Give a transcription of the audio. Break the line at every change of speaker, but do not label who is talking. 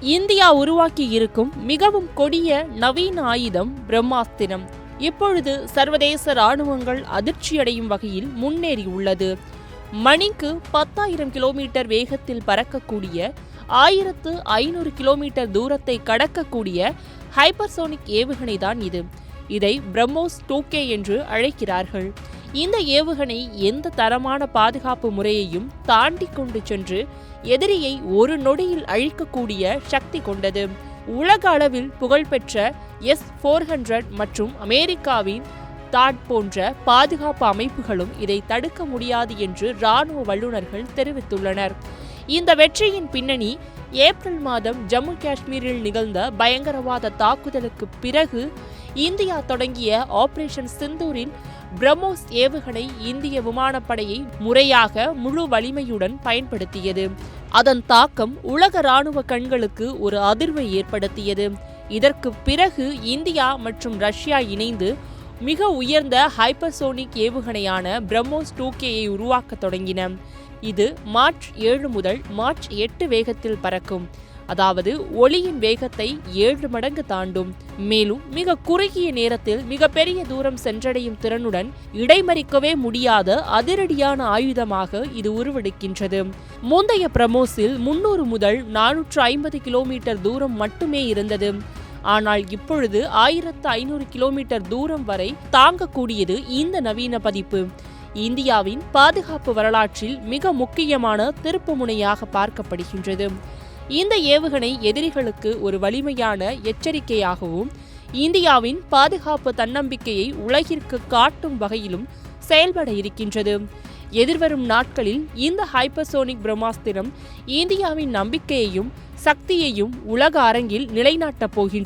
India உருவாக்கி இருக்கும் மிகவும் கொடிய நவீன ஆயுதம் பிரம்மாஸ்திரம் இப்பொழுது சர்வதேச ராணுவங்கள் அதிர்ச்சியடையும் வகையில் முன்னேறியுள்ளது. மணிக்கு 10,000 கிலோமீட்டர் வேகத்தில் பறக்கக்கூடிய 1500 கிலோமீட்டர் தூரத்தை கடக்கக்கூடிய ஹைப்பர்சோனிக் ஏவுகணைதான் இது. இதை பிரம்மோஸ் 2K என்று அழைக்கிறார்கள். இந்த ஏவுகணை எந்த தரமான பாதுகாப்பு முறையையும் தாண்டி கொண்டு சென்று எதிரியை ஒரு நொடியில் அழிக்கக்கூடிய சக்தி கொண்டது. உலக அளவில் புகழ்பெற்ற S-400 மற்றும் அமெரிக்காவின் தாட் போன்ற பாதுகாப்பு அமைப்புகளும் இதை தடுக்க முடியாது என்று இராணுவ வல்லுநர்கள் தெரிவித்துள்ளனர். இந்த வெற்றியின் பின்னணி ஏப்ரல் மாதம் ஜம்மு காஷ்மீரில் நிகழ்ந்த பயங்கரவாத தாக்குதலுக்கு பிறகு இந்தியா தொடங்கிய ஆபரேஷன் சிந்தூரில் பிரம்மோஸ் ஏவுகணை இந்திய விமானப்படையை முறையாக முழு வலிமையுடன் பயன்படுத்தியது. அதன் தாக்கம் உலக இராணுவ கண்களுக்கு ஒரு அதிர்வை ஏற்படுத்தியது. இதற்கு பிறகு இந்தியா மற்றும் ரஷ்யா இணைந்து மிக உயர்ந்த ஹைப்பர்சோனிக் ஏவுகணையான பிரம்மோஸ் 2Kயை உருவாக்க தொடங்கின. இது மார்ச் 7 முதல் மார்ச் 8 வேகத்தில் பறக்கும். அதாவது ஒளியின் வேகத்தை 7 மடங்கு தாண்டும். மேலும் மிக குறுகிய நேரத்தில் மிகப்பெரிய தூரம் சென்றடையும் திறனுடன் இடைமறிக்கவே முடியாத அதிரடியான ஆயுதமாக இது உருவெடுக்கின்றது. முந்தைய பிரம்மோஸில் 300 முதல் 450 கிலோமீட்டர் தூரம் மட்டுமே இருந்தது. ஆனால் இப்பொழுது 1500 கிலோமீட்டர் தூரம் வரை தாங்கக்கூடியது இந்த நவீன பதிப்பு. இந்தியாவின் பாதுகாப்பு வரலாற்றில் மிக முக்கியமான திருப்புமுனையாக பார்க்கப்படுகின்றது. இந்த ஏவுகணை எதிரிகளுக்கு ஒரு வலிமையான எச்சரிக்கையாகவும் இந்தியாவின் பாதுகாப்பு தன்னம்பிக்கையை உலகிற்கு காட்டும் வகையிலும் செயல்பட இருக்கின்றது. எதிர்வரும் நாட்களில் இந்த ஹைப்பர்சோனிக் பிரம்மாஸ்திரம் இந்தியாவின் நம்பிக்கையையும் சக்தியையும் உலக அரங்கில் நிலைநாட்டப் போகின்றது.